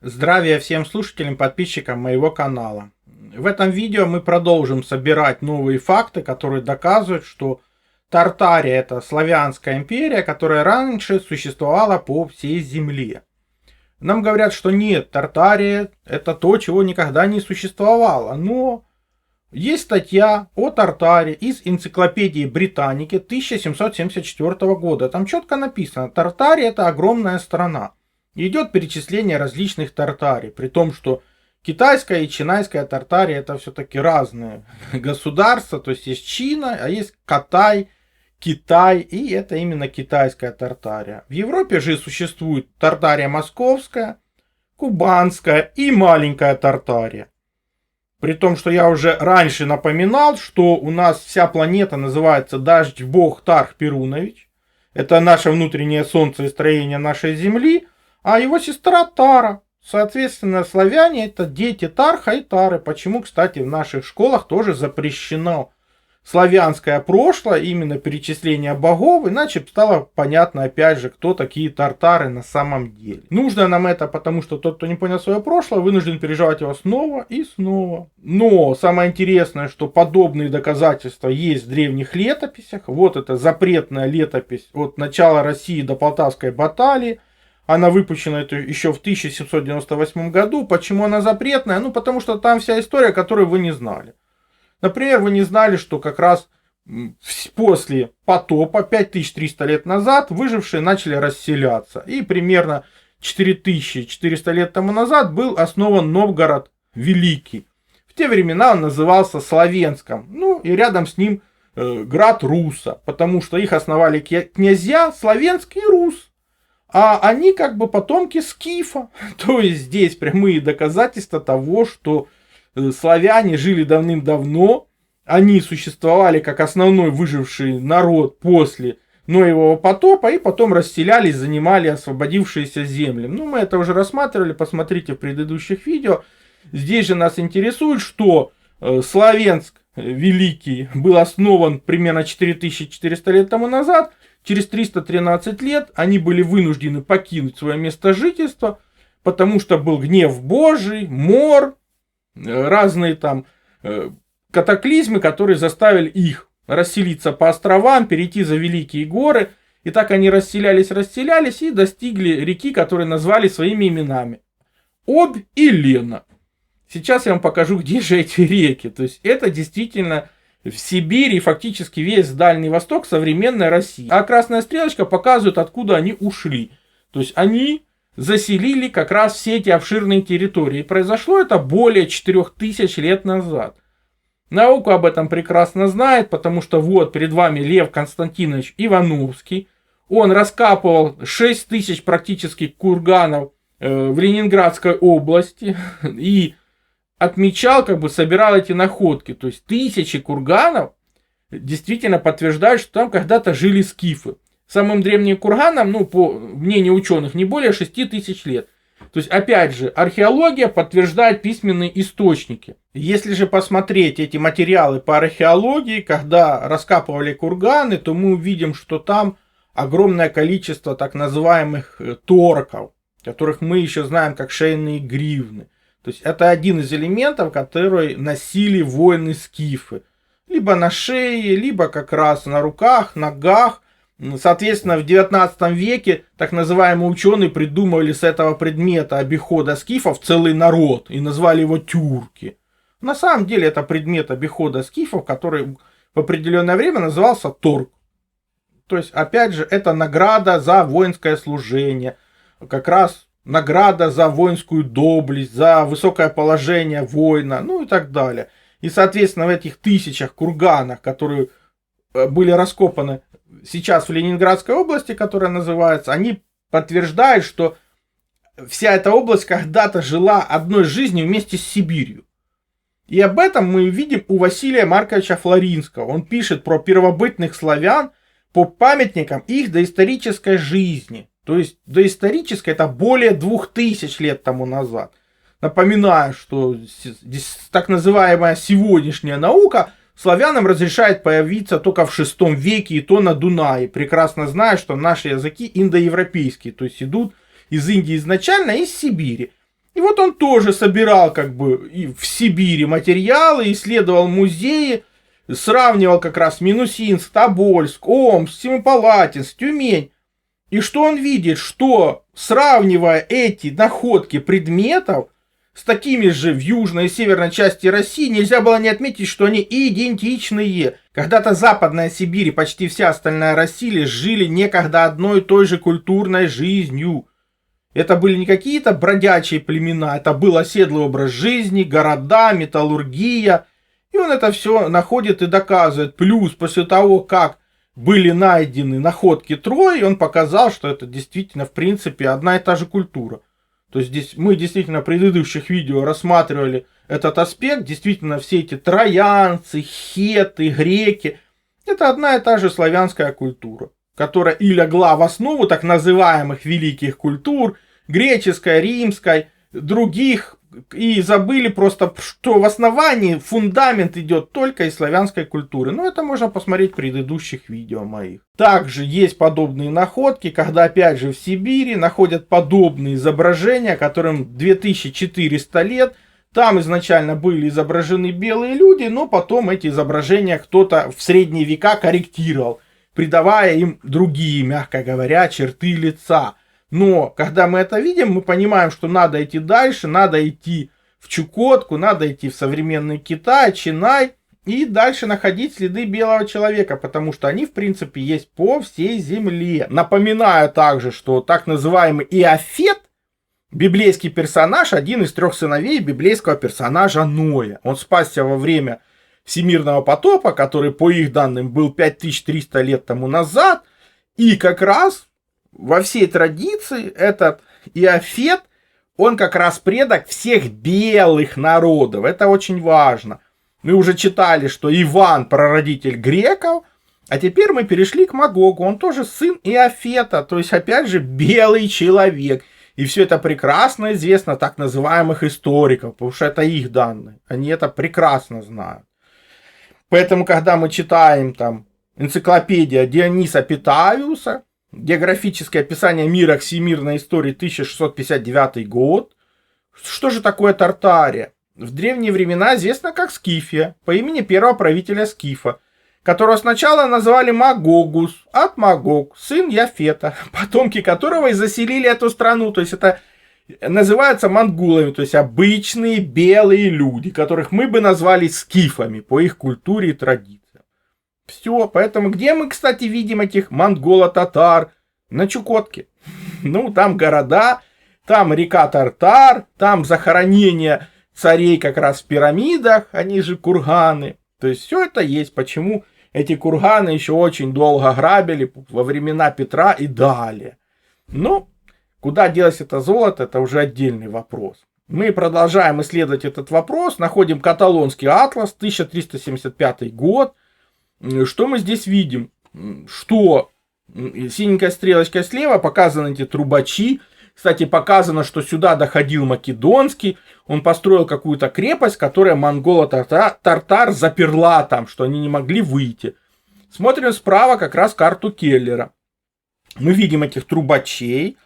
Здравия всем слушателям, подписчикам моего канала. В этом видео мы продолжим собирать новые факты, которые доказывают, что Тартария — это славянская империя, которая раньше существовала по всей земле. Нам говорят, что нет, Тартария — это то, чего никогда не существовало. Но есть статья о Тартаре из энциклопедии Британики 1774 года. Там четко написано: Тартария — это огромная страна. Идет перечисление различных Тартарий, при том, что китайская и чинайская Тартария — это все-таки разные государства, то есть есть Чина, а есть Китай, и это именно китайская Тартария. В Европе же существует Тартария московская, кубанская и маленькая Тартария. При том, что я уже раньше напоминал, что у нас вся планета называется Дождь-бог Тарх-Перунович. Это наше внутреннее солнце и строение нашей Земли. А его сестра Тара. Соответственно, славяне — это дети Тарха и Тары. Почему, кстати, в наших школах тоже запрещено славянское прошлое, именно перечисление богов, иначе стало понятно опять же, кто такие тартары на самом деле. Нужно нам это, потому что тот, кто не понял свое прошлое, вынужден переживать его снова и снова. Но самое интересное, что подобные доказательства есть в древних летописях. Вот это запретная летопись от начала России до Полтавской баталии. Она выпущена еще в 1798 году. Почему она запретная? Ну, потому что там вся история, которую вы не знали. Например, вы не знали, что как раз после потопа, 5300 лет назад, выжившие начали расселяться. И примерно 4400 лет тому назад был основан Новгород Великий. В те времена он назывался Словенском. Ну, и рядом с ним град Руса, потому что их основали князья Словенский и Рус. А они как бы потомки скифа. То есть здесь прямые доказательства того, что славяне жили давным-давно. Они существовали как основной выживший народ после Ноевого потопа. И потом расселялись, занимали освободившиеся земли. Ну, мы это уже рассматривали. Посмотрите в предыдущих видео. Здесь же нас интересует, что Словенск Великий был основан примерно 4400 лет тому назад. Через 313 лет они были вынуждены покинуть свое место жительства, потому что был гнев Божий, мор, разные там катаклизмы, которые заставили их расселиться по островам, перейти за великие горы. И так они расселялись и достигли реки, которые назвали своими именами. Обь и Лена. Сейчас я вам покажу, где же эти реки. То есть это действительно в Сибири, фактически весь Дальний Восток современной России. А красная стрелочка показывает, откуда они ушли. То есть они заселили как раз все эти обширные территории. И произошло это более 4000 лет назад. Наука об этом прекрасно знает, потому что вот перед вами Лев Константинович Ивановский. Он раскапывал 6000 практически курганов в Ленинградской области и отмечал, как бы собирал эти находки. То есть тысячи курганов действительно подтверждают, что там когда-то жили скифы. Самым древним курганам, ну, по мнению ученых, не более 6000 лет. То есть, опять же, археология подтверждает письменные источники. Если же посмотреть эти материалы по археологии, когда раскапывали курганы, то мы увидим, что там огромное количество так называемых торков, которых мы еще знаем как шейные гривны. То есть это один из элементов, которые носили воины-скифы. Либо на шее, либо как раз на руках, ногах. Соответственно, в 19 веке так называемые ученые придумывали с этого предмета обихода скифов целый народ и назвали его тюрки. На самом деле это предмет обихода скифов, который в определенное время назывался торг. То есть, опять же, это награда за воинское служение. Как раз награда за воинскую доблесть, за высокое положение воина, ну и так далее. И, соответственно, в этих тысячах курганах, которые были раскопаны сейчас в Ленинградской области, которая называется, они подтверждают, что вся эта область когда-то жила одной жизнью вместе с Сибирью. И об этом мы видим у Василия Марковича Флоринского. Он пишет про первобытных славян по памятникам их доисторической жизни. То есть доисторическое — это более 2000 лет тому назад. Напоминаю, что так называемая сегодняшняя наука славянам разрешает появиться только в VI веке, и то на Дунае, прекрасно зная, что наши языки индоевропейские, то есть идут из Индии изначально, из Сибири. И вот он тоже собирал как бы и в Сибири материалы, исследовал музеи, сравнивал как раз Минусинск, Тобольск, Омск, Семипалатинск, Тюмень. И что он видит, что сравнивая эти находки предметов с такими же в южной и северной части России, нельзя было не отметить, что они идентичные. Когда-то Западная Сибирь и почти вся остальная Россия жили некогда одной и той же культурной жизнью. Это были не какие-то бродячие племена, это был оседлый образ жизни, города, металлургия. И он это все находит и доказывает. Плюс после того, как были найдены находки Трои, он показал, что это действительно в принципе одна и та же культура. То есть здесь мы действительно в предыдущих видео рассматривали этот аспект. Действительно все эти троянцы, хеты, греки, это одна и та же славянская культура, которая и легла в основу так называемых великих культур, греческой, римской, других, и забыли просто, что в основании фундамент идет только из славянской культуры. Но это можно посмотреть в предыдущих видео моих. Также есть подобные находки, когда опять же в Сибири находят подобные изображения, которым 2400 лет. Там изначально были изображены белые люди, но потом эти изображения кто-то в средние века корректировал, придавая им другие, мягко говоря, черты лица. Но когда мы это видим, мы понимаем, что надо идти дальше, надо идти в Чукотку, надо идти в современный Китай, Чинай и дальше находить следы белого человека, потому что они, в принципе, есть по всей земле. Напоминаю также, что так называемый Иофет, библейский персонаж, один из 3 сыновей библейского персонажа Ноя. Он спасся во время всемирного потопа, который, по их данным, был 5300 лет тому назад, и как раз во всей традиции этот Иофет, он как раз предок всех белых народов. Это очень важно. Мы уже читали, что Иван прародитель греков, а теперь мы перешли к Магогу. Он тоже сын Иофета, то есть опять же белый человек. И все это прекрасно известно так называемых историков, потому что это их данные. Они это прекрасно знают. Поэтому, когда мы читаем там энциклопедия Диониса Питавиуса, географическое описание мира к всемирной истории 1659 год. Что же такое Тартария? В древние времена известна как Скифия, по имени первого правителя Скифа, которого сначала называли Магогус, от Магог, сын Яфета, потомки которого и заселили эту страну. То есть это называются монголами, то есть обычные белые люди, которых мы бы назвали скифами по их культуре и традициям. Все, поэтому где мы, кстати, видим этих монголо-татар? На Чукотке. Ну, там города, там река Тартар, там захоронение царей как раз в пирамидах, они же курганы. То есть все это есть. Почему эти курганы еще очень долго грабили во времена Петра и далее. Ну, куда делось это золото, это уже отдельный вопрос. Мы продолжаем исследовать этот вопрос, находим каталонский атлас, 1375 год. Что мы здесь видим? Что синенькой стрелочкой слева показаны эти трубачи. Кстати, показано, что сюда доходил Македонский. Он построил какую-то крепость, которая монголо-тартар заперла там, что они не могли выйти. Смотрим справа как раз карту Келлера. Мы видим этих трубачей.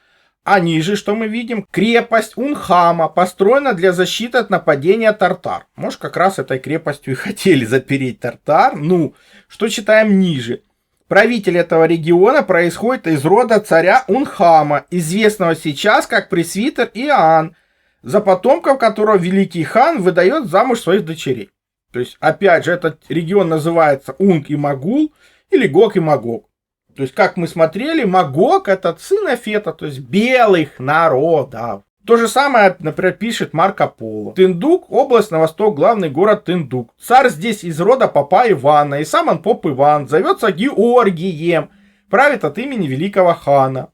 А ниже что мы видим? Крепость Унхама построена для защиты от нападения тартар. Может, как раз этой крепостью и хотели запереть тартар. Ну, что читаем ниже? Правитель этого региона происходит из рода царя Унхама, известного сейчас как пресвитер Иоанн, за потомков которого великий хан выдает замуж своих дочерей. То есть, опять же, этот регион называется Унг и Магул, или Гог и Магог. То есть, как мы смотрели, Магог — это сын Афета, то есть белых народов. То же самое, например, пишет Марко Поло. Тындук, область на восток, главный город Тындук. Царь здесь из рода попа Ивана, и сам он поп Иван, зовется Георгием, правит от имени великого хана.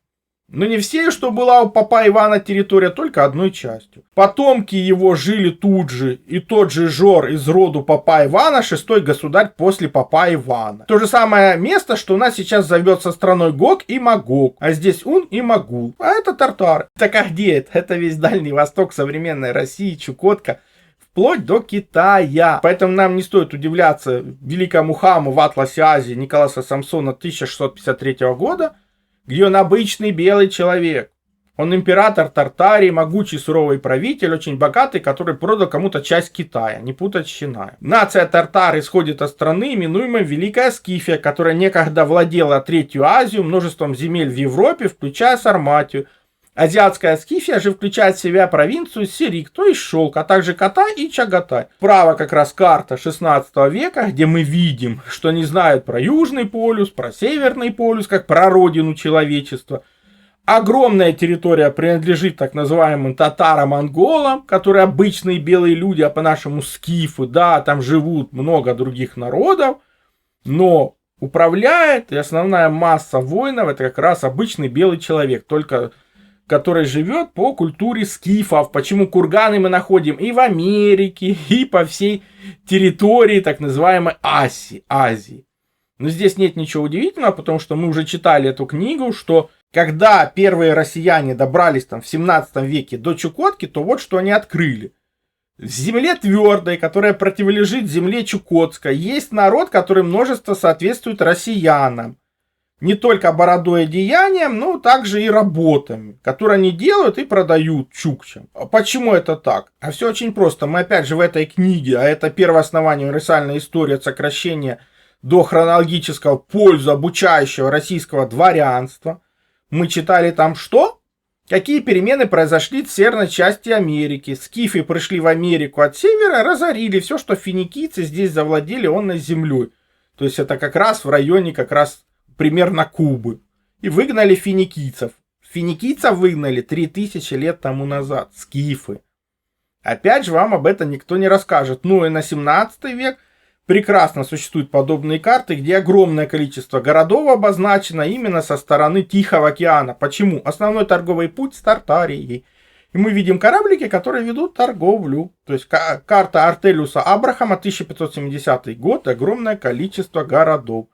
Но не все, что была у попа Ивана территория, только одной частью. Потомки его жили тут же, и тот же Жор из роду попа Ивана, шестой государь после попа Ивана. То же самое место, что у нас сейчас зовется страной Гог и Магог, а здесь Ун и Магул. А это тартары. Так а где это? Это весь Дальний Восток современной России, Чукотка, вплоть до Китая. Поэтому нам не стоит удивляться великому хаму в атласе Азии Николаса Самсона 1653 года, где он обычный белый человек. Он император Тартарии, могучий суровый правитель, очень богатый, который продал кому-то часть Китая, не путать с Чинаем. Нация Тартар исходит от страны, именуемой Великая Скифия, которая некогда владела Третью Азию, множеством земель в Европе, включая Сарматию. Азиатская Скифия же включает в себя провинцию Сирик, то есть Шелк, а также Катай и Чагатай. Справа как раз карта 16 века, где мы видим, что они знают про Южный полюс, про Северный полюс, как про родину человечества. Огромная территория принадлежит так называемым татаро-монголам, которые обычные белые люди, а по-нашему скифы. Да, там живут много других народов, но управляет, и основная масса воинов это как раз обычный белый человек, только который живет по культуре скифов. Почему курганы мы находим и в Америке, и по всей территории так называемой Азии. Но здесь нет ничего удивительного, потому что мы уже читали эту книгу, что когда первые россияне добрались там в 17 веке до Чукотки, то вот что они открыли. В земле твердой, которая противолежит земле Чукотской, есть народ, который множество соответствует россиянам. Не только бородой и деянием, но также и работами, которые они делают и продают чукчам. Почему это так? А все очень просто. Мы опять же в этой книге, а это первое основание универсальной истории от сокращения до хронологического пользу обучающего российского дворянства. Мы читали там что? Какие перемены произошли в северной части Америки. Скифы пришли в Америку от севера, разорили все, что финикийцы здесь завладели онной землей. То есть это как раз в районе как раз примерно Кубы. И выгнали финикийцев. Финикийцев выгнали 3000 лет тому назад. Скифы. Опять же вам об этом никто не расскажет. Ну и на 17 век прекрасно существуют подобные карты, где огромное количество городов обозначено именно со стороны Тихого океана. Почему? Основной торговый путь с Тартарией. И мы видим кораблики, которые ведут торговлю. То есть карта Артелиуса Абрахама, 1570 год, огромное количество городов.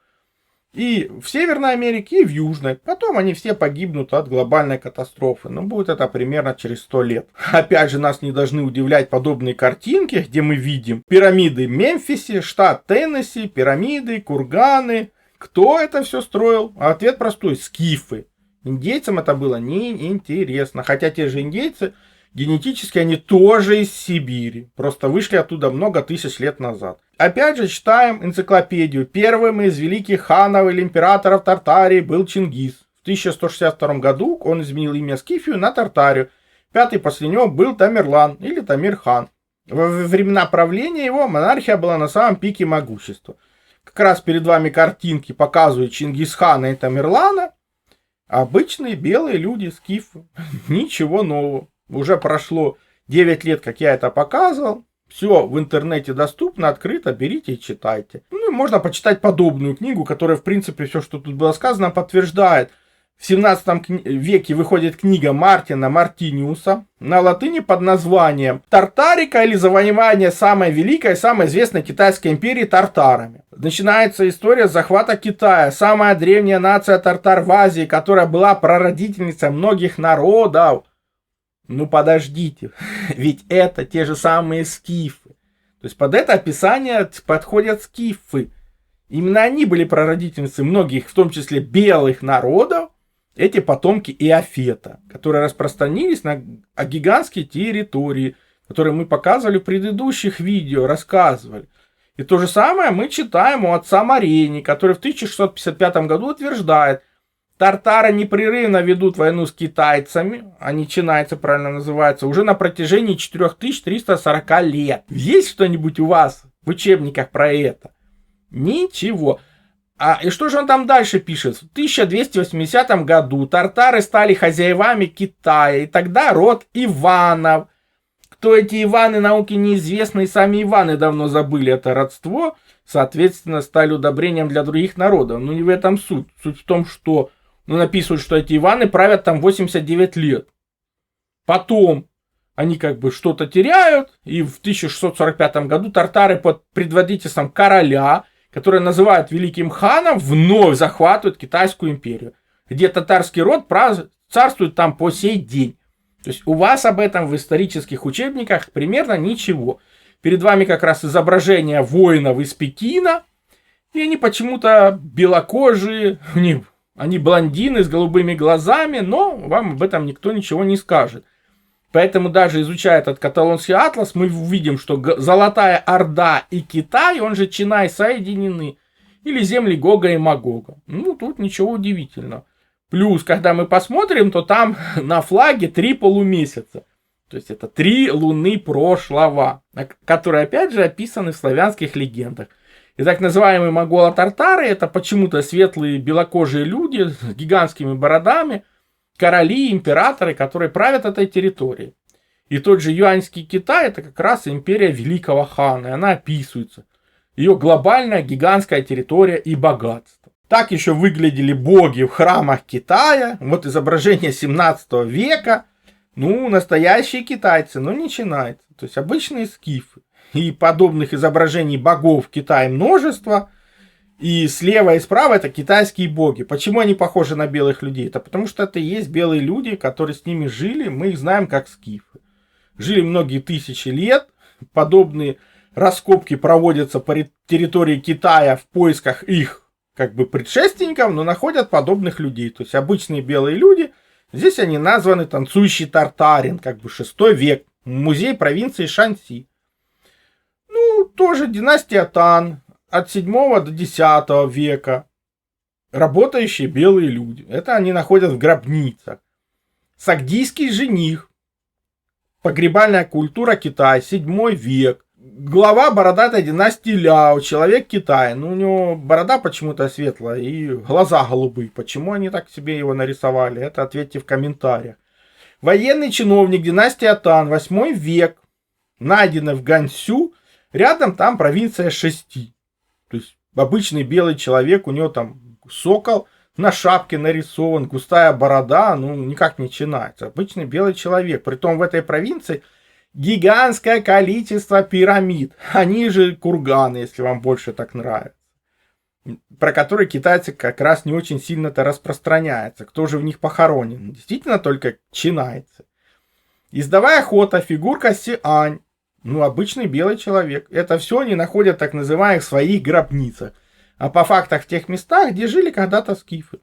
И в Северной Америке, и в Южной. Потом они все погибнут от глобальной катастрофы. Но будет это примерно через 100 лет. Опять же, нас не должны удивлять подобные картинки, где мы видим пирамиды в Мемфисе, штат Теннесси, пирамиды, курганы. Кто это все строил? Ответ простой. Скифы. Индейцам это было неинтересно. Хотя те же индейцы, генетически они тоже из Сибири. Просто вышли оттуда много тысяч лет назад. Опять же читаем энциклопедию. Первым из великих ханов или императоров Тартарии был Чингис. В 1162 году он изменил имя Скифию на Тартарию. Пятый после него был Тамерлан или Тамир-хан. Во времена правления его монархия была на самом пике могущества. Как раз перед вами картинки показывают Чингисхана и Тамерлана. Обычные белые люди, скифы. Ничего нового. Уже прошло 9 лет, как я это показывал. Все в интернете доступно, открыто, берите и читайте. Ну, можно почитать подобную книгу, которая, в принципе, все, что тут было сказано, подтверждает. В 17 веке выходит книга Мартина Мартиниуса на латыни под названием «Тартарика» или «Завоевание самой великой и самой известной китайской империи тартарами». Начинается история захвата Китая, самая древняя нация тартар в Азии, которая была прародительницей многих народов. Ну подождите, ведь это те же самые скифы. То есть под это описание подходят скифы. Именно они были прародительницей многих, в том числе белых народов, эти потомки Иофета, которые распространились на гигантские территории, которые мы показывали в предыдущих видео, рассказывали. И то же самое мы читаем у отца Марени, который в 1655 году утверждает, тартары непрерывно ведут войну с китайцами, они чинайцы правильно называются, уже на протяжении 4340 лет. Есть что-нибудь у вас в учебниках про это? Ничего. И что же он там дальше пишет? В 1280 году тартары стали хозяевами Китая, и тогда род Иванов. Кто эти Иваны, науке неизвестно, и сами Иваны давно забыли это родство, соответственно, стали удобрением для других народов. Но не в этом суть. Суть в том, что написывают, что эти Иваны правят там 89 лет. Потом они как бы что-то теряют, и в 1645 году тартары под предводительством короля, который называют великим ханом, вновь захватывают Китайскую империю, где татарский род царствует там по сей день. То есть у вас об этом в исторических учебниках примерно ничего. Перед вами как раз изображение воинов из Пекина, и они почему-то белокожие, у них Они блондины с голубыми глазами, но вам об этом никто ничего не скажет. Поэтому даже изучая этот каталонский атлас, мы увидим, что Золотая Орда и Китай, он же Чинай, соединены. Или земли Гога и Магога. Ну, тут ничего удивительного. Плюс, когда мы посмотрим, то там на флаге 3 полумесяца. То есть это 3 луны прошлого, которые опять же описаны в славянских легендах. И так называемые моголо-тартары — это почему-то светлые белокожие люди с гигантскими бородами, короли, императоры, которые правят этой территорией. И тот же Юаньский Китай — это как раз империя великого хана, и она описывается. Ее глобальная гигантская территория и богатство. Так еще выглядели боги в храмах Китая. Вот изображение 17 века. Ну, настоящие китайцы, но не чинайцы. То есть обычные скифы. И подобных изображений богов в Китае множество. И слева и справа это китайские боги. Почему они похожи на белых людей? Это потому что это и есть белые люди, которые с ними жили. Мы их знаем как скифы. Жили многие тысячи лет. Подобные раскопки проводятся по территории Китая в поисках их как бы предшественников, но находят подобных людей. То есть обычные белые люди. Здесь они названы танцующий тартарин, как бы 6 век. Музей провинции Шанси. Ну, тоже династия Тан. От 7 до 10 века. Работающие белые люди. Это они находят в гробницах. Сагдийский жених. Погребальная культура Китая. 7 век. Глава бородатой династии Ляо. Человек Китая. Ну, у него борода почему-то светлая и глаза голубые. Почему они так себе его нарисовали? Это ответьте в комментариях. Военный чиновник династии Тан. 8 век. Найдены в Гансю. Рядом там провинция Шести. То есть обычный белый человек, у него там сокол на шапке нарисован, густая борода, ну никак не чинается. Обычный белый человек. Притом в этой провинции гигантское количество пирамид. Они же курганы, если вам больше так нравится. Про которые китайцы как раз не очень сильно-то распространяются. Кто же в них похоронен? Действительно только чинайцы. Ездовая охота, фигурка Сиань. Ну, обычный белый человек. Это все они находят так называемых своих гробницах. А по фактам в тех местах, где жили когда-то скифы.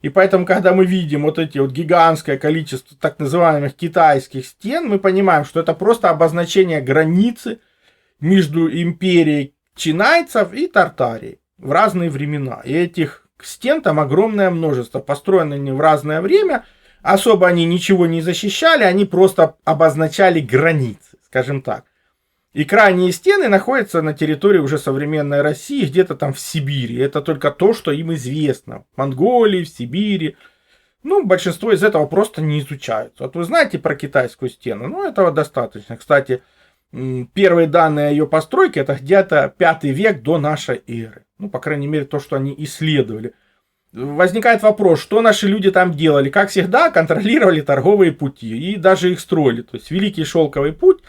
И поэтому, когда мы видим вот эти вот гигантское количество так называемых китайских стен, мы понимаем, что это просто обозначение границы между империей чинайцев и Тартарией в разные времена. И этих стен там огромное множество. Построены они в разное время. Особо они ничего не защищали, они просто обозначали границы, скажем так. И крайние стены находятся на территории уже современной России, где-то там в Сибири. Это только то, что им известно. В Монголии, в Сибири. Ну, большинство из этого просто не изучаются. Вот вы знаете про китайскую стену? Ну, этого достаточно. Кстати, первые данные о ее постройке это где-то 5 век до нашей эры. Ну, по крайней мере, то, что они исследовали. Возникает вопрос, что наши люди там делали? Как всегда, контролировали торговые пути и даже их строили. То есть Великий Шелковый путь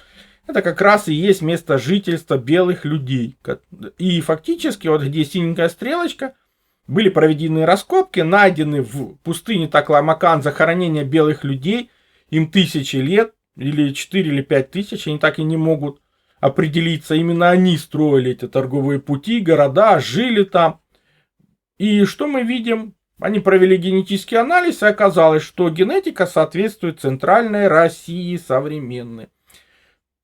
это как раз и есть место жительства белых людей. И фактически, вот где синенькая стрелочка, были проведены раскопки, найдены в пустыне Такламакан захоронения белых людей. Им 1000 лет, или 4 или 5 тысяч, они так и не могут определиться. Именно они строили эти торговые пути, города, жили там. И что мы видим? Они провели генетический анализ, и оказалось, что генетика соответствует центральной России современной.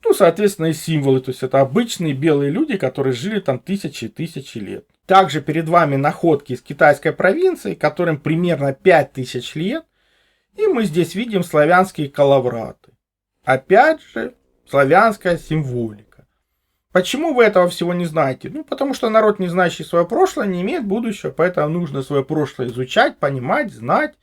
Ну, соответственно, и символы. То есть это обычные белые люди, которые жили там тысячи и тысячи лет. Также перед вами находки из китайской провинции, которым примерно 5000 лет. И мы здесь видим славянские коловраты. Опять же, славянская символика. Почему вы этого всего не знаете? Ну, потому что народ, не знающий свое прошлое, не имеет будущего. Поэтому нужно свое прошлое изучать, понимать, знать,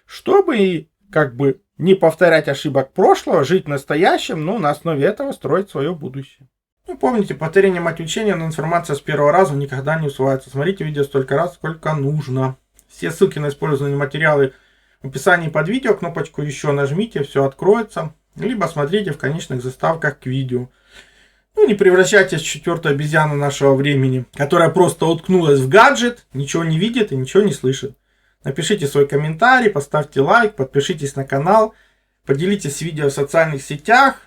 чтобы как бы не повторять ошибок прошлого, жить настоящим, но на основе этого строить свое будущее. Ну, помните, повторение мать учения, но информация с первого раза никогда не усваивается. Смотрите видео столько раз, сколько нужно. Все ссылки на использованные материалы в описании под видео. Кнопочку еще нажмите, все откроется. Либо смотрите в конечных заставках к видео. Ну, не превращайтесь в 4-ю обезьяну нашего времени, которая просто уткнулась в гаджет, ничего не видит и ничего не слышит. Напишите свой комментарий, поставьте лайк, подпишитесь на канал, поделитесь видео в социальных сетях,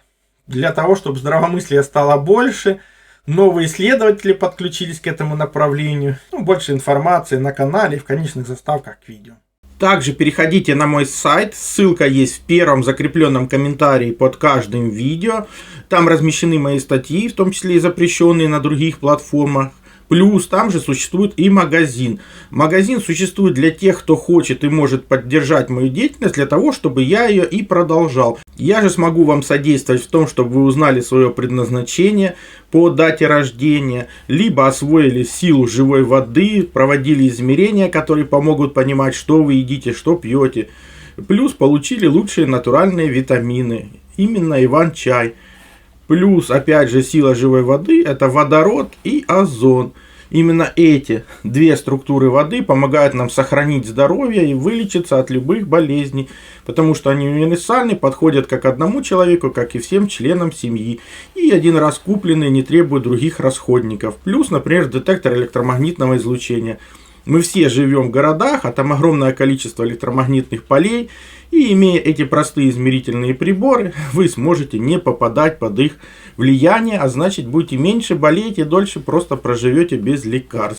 для того, чтобы здравомыслия стало больше. Новые исследователи подключились к этому направлению. Больше информации на канале и в конечных заставках к видео. Также переходите на мой сайт, ссылка есть в первом закрепленном комментарии под каждым видео. Там размещены мои статьи, в том числе и запрещенные на других платформах. Плюс там же существует и магазин. Магазин существует для тех, кто хочет и может поддержать мою деятельность, для того, чтобы я ее и продолжал. Я же смогу вам содействовать в том, чтобы вы узнали свое предназначение по дате рождения, либо освоили силу живой воды, проводили измерения, которые помогут понимать, что вы едите, что пьете. Плюс получили лучшие натуральные витамины, именно Иван-чай. Плюс, опять же, сила живой воды – это водород и озон. Именно эти две структуры воды помогают нам сохранить здоровье и вылечиться от любых болезней, потому что они универсальны, подходят как одному человеку, как и всем членам семьи. И один раз купленные не требуют других расходников. Плюс, например, детектор электромагнитного излучения. Мы все живем в городах, а там огромное количество электромагнитных полей. И имея эти простые измерительные приборы, вы сможете не попадать под их влияние, а значит будете меньше болеть и дольше просто проживете без лекарств.